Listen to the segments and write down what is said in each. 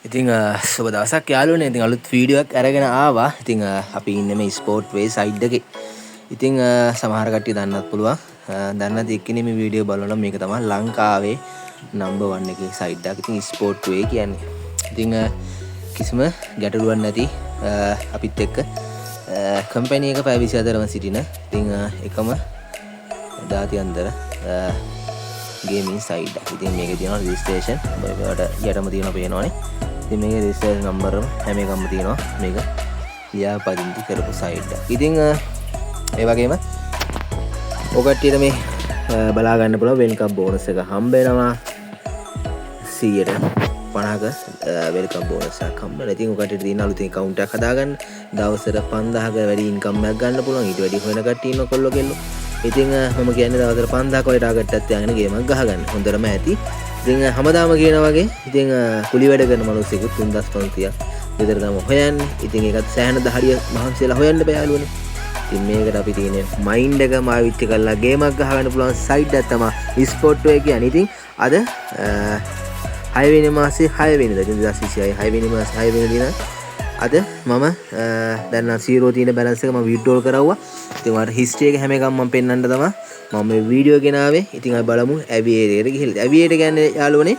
ඉතින් සුබ දවසක් යාළුවනේ. ඉතින් අලුත් වීඩියෝ එකක් අරගෙන ආවා. ඉතින් අපි ඉන්නේ මේ ස්පෝර්ට් වේ සයිඩ් එකේ. ඉතින් සමහර කට්ටිය දන්නත් පුළුවන්. දන්නේ නැති එක්කෙනෙක් මේ වීඩියෝ බලනවා. මේක තමයි ලංකාවේ නම්බර් 1 එකේ සයිඩ් එකක්. ඉතින් ස්පෝර්ට් වේ කියන්නේ. ඉතින් කිසිම ගැටලුවක් නැති අපිත් එක්ක කම්පැනි එක පැය 24ම සිටින. ඉතින් එකම දාතියන්තර ගේමින් සයිඩ් එක. ඉතින් මේකේ තියෙනවා රෙජිස්ට්‍රේෂන්. ඔයාලට යටම තියෙනවා පේනවනේ. ඉතින් මේකේ රෙජිස්ට්‍රේෂන් නම්බර් හැම එකම තියෙනවා. මේක ලියාපදිංචි කරපු සයිඩ් එක. ඉතින් ඒ වගේම ඔය කට්ටියට මේ බලා ගන්න පුළුවන් වෙල්කම් බෝනස් එක හම්බ වෙනවා 150ක වෙල්කම් බෝනස් එකක් හම්බ වෙනවා. ඉතින් ඔය කට්ටියට තියෙන අලුතෙන් account එකක් හදාගන්න දවසට 5000ක වැඩි ඉන්කම් එකක් ගන්න පුළුවන්. ඊට වැඩි හොයන කට්ටිය ඉන්න කොල්ලෝ කෙල්ලෝ. ඉතින් මම කියන්නේ දවසට 5000ක වගේ ටාගට් එකක් තියාගෙන ගේමක් ගහගන්න. හොඳටම ඇති. ඉතින් හැමදාම කියන වගේ ඉතින් කුලි වැඩ කරන මිනිස්සුෙකුත් 3500ක් විතර තමයි හොයන්නේ. ඉතින් ඒකත් සෑහෙන දහඩිය මහන්සියලා හොයන්න බෑ යාළුවනේ. ඉතින් මේකට අපි තියෙන මයින්ඩ් එක මාවිච්ච කරලා ගේමක් ගහගන්න පුළුවන් සයිඩ් එක තමයි ස්පෝර්ට් වේ කියන්නේ. ඉතින් අද 6 වෙනි මාසේ 6 වෙනිදා 2026 6 වෙනි මාසේ 6 වෙනි දින අද මම දැන් 0 තියෙන බැලන්ස් එක මම විත්ඩ්‍රෝල් කරවුවා. ඉතින් ඔයාලට හිස්ටරි එක හැම එකම මම පෙන්නන්න තමයි මම මේ වීඩියෝ ගෙනාවේ. ඉතින් අපි බලමු ඇවියේටර් එකට ගිහිල්ලා. ඇවියේටර් කියන්නේ යාළුවනේ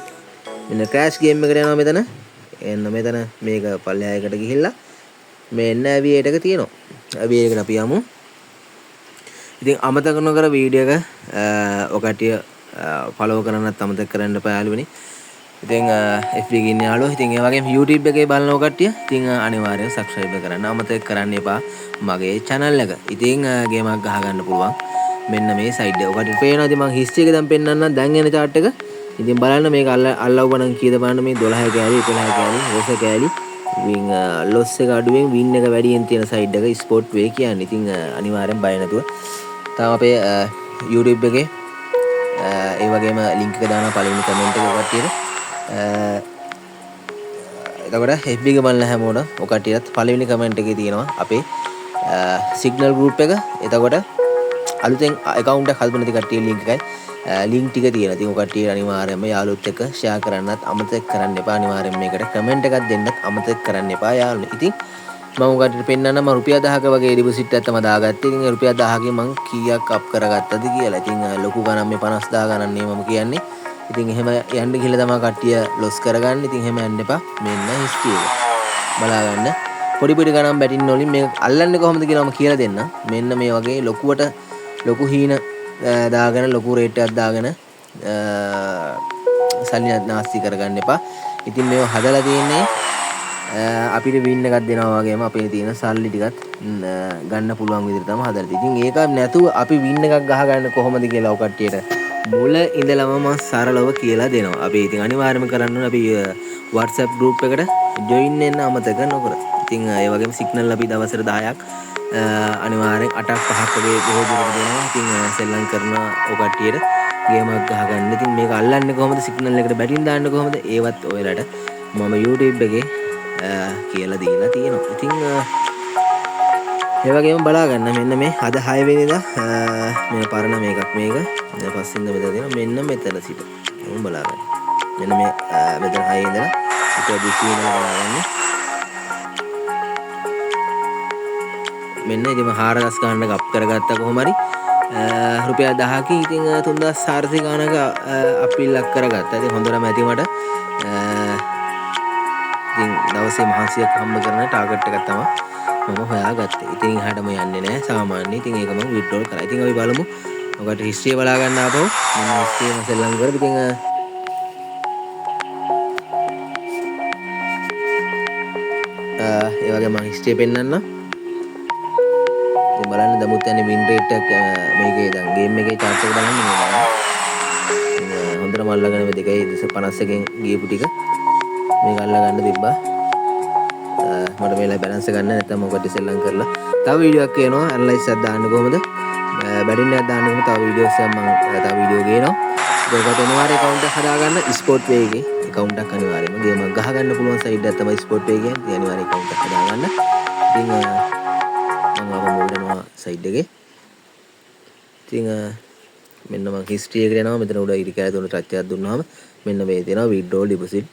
මෙන්න ක්‍රෑෂ් ගේම් එකට යනවා මෙතන. එන්න මෙතන මේක පල්ලෙහායකට ගිහිල්ලා මෙන්න ඇවියේටර් එක තියෙනවා. ඇවියේටර් එකට අපි යමු. ඉතින් අමතක නොකර වීඩියෝ එක ඔකටිය ෆලෝ කරන්නත් අමතක කරන්න එපා යාළුවනේ. ඉතින් FB එකේ ඉන්න යාළුවෝ ඉතින් ඒ වගේම YouTube එකේ බලන කට්ටිය ඉතින් අනිවාර්යෙන් subscribe කරන්න අමතක කරන්න එපා මගේ channel එක. ඉතින් ගේමක් ගහ ගන්න පුළුවන්. මෙන්න මේ side එක. ඔකට පේනවා ඉතින් මම history එක දැන් පෙන්නන්නම් දැන් එන chart එක. ඉතින් බලන්න මේක අල්ලවුවා නම් කීයද බලන්න මේ 12 කෑලි 11 කෑලි රොස කෑලි වින් loss එක අඩුවෙන් win එක වැඩියෙන් තියෙන side එක sport way කියන්නේ. ඉතින් අනිවාර්යෙන් බය නැතුව තාම අපේ YouTube එකේ ඒ වගේම link එක දානවා පළවෙනි comment එක කට්ටියට. එතකොට FB එක බලන හැමෝටම ඔය කට්ටියත් පළවෙනි කමෙන්ට් එකේ තියෙනවා අපේ සිග්නල් ගෲප් එක. එතකොට අලුතෙන් account එකක් හදපු නැති කට්ටිය link එකයි link ටික තියෙනවා. ඉතින් ඔය කට්ටිය අනිවාර්යයෙන්ම යාළුවොත් එක්ක share කරන්නත් අමතක කරන්න එපා. අනිවාර්යයෙන් මේකට කමෙන්ට් එකක් දෙන්නත් අමතක කරන්න එපා යාළුවනේ. ඉතින් මම ඔය කට්ටියට පෙන්නන්න මම රුපියල් 1000ක වගේ ඩිපොසිට් එකක් තමයි දාගත්තේ. ඉතින් රුපියල් 1000කින් මම කීයක් අප් කරගත්තද කියලා. ඉතින් ලොකු ගණන් මේ 50000 ගණන් නේ මම කියන්නේ. ඉතින් එහෙම යන්න ගිහලා තමයි කට්ටිය ලොස් කරගන්න. ඉතින් එහෙම යන්න එපා. මෙන්න හිස්ටරි එක. බලා ගන්න. පොඩි පොඩි ගණන් බැටින් වලින් මේක අල්ලන්නේ කොහොමද කියලා මම කියලා දෙන්නම්. මෙන්න මේ වගේ ලොකුවට ලොකු හීන දාගෙන ලොකු රේට් එකක් දාගෙන සල්ලි නාස්ති කරගන්න එපා. ඉතින් මේව හදලා තියෙන්නේ අපිට වින් එකක් දෙනවා වගේම අපේ තියෙන සල්ලි ටිකත් ගන්න පුළුවන් විදිහට තමයි හදලා තියෙන්නේ. ඉතින් ඒක නැතුව අපි වින් එකක් ගහ ගන්න කොහොමද කියලා ඔය කට්ටියට මුල ඉඳලම මම සරලව කියලා දෙනවා. අපි ඉතින් අනිවාර්යයෙන්ම කරන්න ඕනේ අපි WhatsApp group එකට join වෙන්න අමතක නොකර. ඉතින් ඒ වගේම signal අපි දවසට 10ක් අනිවාර්යෙන් 8ක් 5ක් වගේ බොහෝ දුරට දෙනවා. ඉතින් සෙල්ලම් කරන ඔය කට්ටියට ගේමක් ගහ ගන්න. ඉතින් මේක අල්ලන්නේ කොහොමද signal එකට බැටින් දාන්නේ කොහොමද ඒවත් ඔයාලට මම YouTube එකේ කියලා දීලා තියෙනවා. ඉතින් ඒ වගේම බලා ගන්න මෙන්න මේ අද 6 වෙනිදා මේ පරණ මේකක් මේක පස්සින්ද මෙතන තියෙනවා මෙන්න මෙතන සිට මම බලා ගන්න. මෙන්න මේ මෙතන 6 ඉඳලා ඊට දිශියේ ඉඳලා බලා ගන්න. මෙන්න ඉතින් මම 4 ගන්න අප් කරගත්තා කොහොම හරි රුපියල් 1000කින් ඉතින් 3400 ගණනක අපිල්ලක් කරගත්තා. ඉතින් හොඳටම ඇති මට ඉතින් දවසේ මහන්සියක් හම්බ කරන ටාගට් එකක් තමයි මම හොයාගත්තේ. ඉතින් එහාටම යන්නේ නැහැ සාමාන්‍ය. ඉතින් ඒක මම විත්ඩ්‍රෝල් කරා. ඉතින් අපි බලමු. ඔකට හිස්ටරි බලා ගන්න ආපහු. මම හිස්ටරි මසෙල්ලම් කරලා ඉතින් ඒ වගේ මම හිස්ටරි පෙන්නන්න. ඉතින් බලන්න දමුත් යන්නේ වින් රේට් එක මේකේ දැන් ගේම් එකේ chart එක බලන්න මේ බලන්න. හොඳටම අල්ලගෙන මේ 2.51කින් ගියපු ටික මේක අල්ල ගන්න තිබ්බා. මට මේලා බැලන්ස් ගන්න නැත්නම් මොකද සෙල්ලම් කරලා තව වීඩියෝ එකක් එනවා ඇනලයිස් එකක් දාන්න කොහමද බැටින් එකක් දාන්න කොහමද තව වීඩියෝස් එකක් මම තව වීඩියෝ ගේනවා. ඒකට අනිවාර්ය account එකක් හදාගන්න ස්පෝර්ට් වේ එකේ account එකක් අනිවාර්යයෙන්ම ගේමක් ගහ ගන්න පුළුවන් සයිඩ් එකක් තමයි ස්පෝර්ට් වේ කියන්නේ. ඉතින් අනිවාර්ය account එකක් හදාගන්න. ඉතින් මම මොකදනවා සයිඩ් එකේ. ඉතින් මෙන්න මම හිස්ටරි එකට යනවා. මෙතන උඩ ඉරි කැලේ තුන ටච් එකක් දුන්නාම මෙන්න මේ දෙනවා withdraw deposit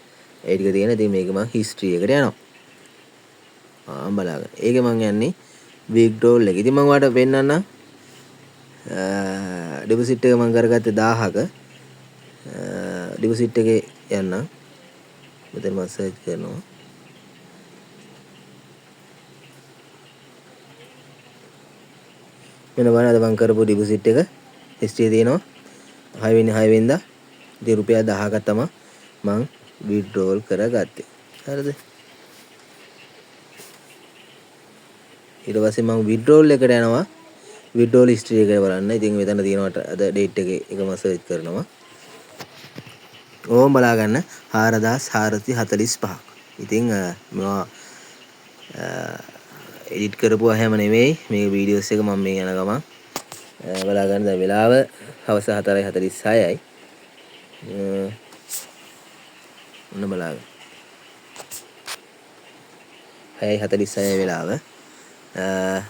ඒ ටික තියෙන. ඉතින් මේක මම හිස්ටරි එකට යනවා. බලන්න. ඒකේ මම යන්නේ withdrawal එක. ඉතින් මම ඔයාලට පෙන්නන්නම්. ඩිපොසිට් එක මම කරගත්තේ 1000ක. ඩිපොසිට් එකේ යන්න. මෙතන මම සර්ච් කරනවා. මෙන්න බලන්න අද මම කරපු ඩිපොසිට් එක හිස්ටරිය තියෙනවා. 6 වෙනිදා ඉතින් රුපියල් 1000ක් තමයි මම withdrawal කරගත්තේ. හරිද? ඊට පස්සේ මම withdrawal එකට යනවා. withdrawal history එක බලන්න. ඉතින් මෙතන තියෙනවා අද date එකේ එක මම search කරනවා. ඕම් බලා ගන්න 4445ක්. ඉතින් මේවා එඩිට් කරපුවා හැම නෙමෙයි මේ වීඩියෝස් එක මම මේ යන ගමන් බලා ගන්න. දැන් වෙලාව හවස 4:46යි. ඔන්න බලා ගන්න. 6:46 වෙලාව.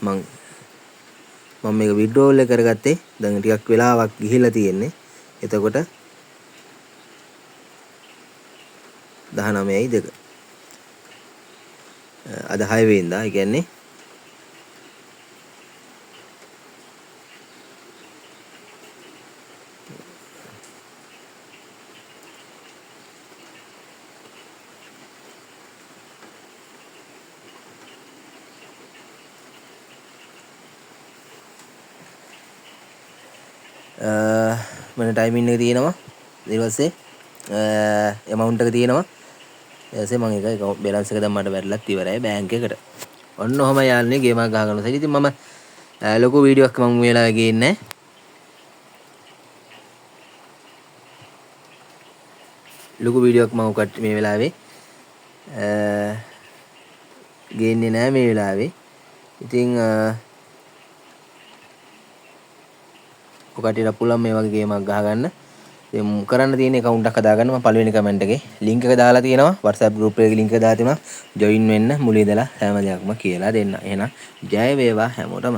මම මේක withdrawal එක කරගත්තේ. දැන් ටිකක් වෙලාවක් ගිහිලා තියෙන්නේ. එතකොට 19යි 2. අද 6 වෙනිදා. ඒ කියන්නේ මම ටයිමින් එක තියෙනවා. ඊට පස්සේ amount එක තියෙනවා. ඊට පස්සේ මම ඒක balance එක දැම්මට වැටලත් ඉවරයි බැංක් එකට. ඔන්න ඔහම යාළුවනේ ගේම් එකක් ගහගන්න. ඉතින් මම ලොකු වීඩියෝ එකක් මම මේ වෙලාවේ ගේන්නේ නැහැ. ලොකු වීඩියෝ එකක් මම මේ වෙලාවේ ගේන්නේ නැහැ මේ වෙලාවේ. ඉතින් ඔකටට පුළුවන් මේ වගේ ගේමක් ගහගන්න. ඉතින් කරන්න තියෙන account එකක් හදාගන්න. මම පළවෙනි කමෙන්ට් එකේ link එක දාලා තියෙනවා. WhatsApp group එකේ link එක දාලා තියෙනවා. join වෙන්න මුලින් ඉඳලා හැම දෙයක්ම කියලා දෙන්න. එහෙනම් ජය වේවා හැමෝටම.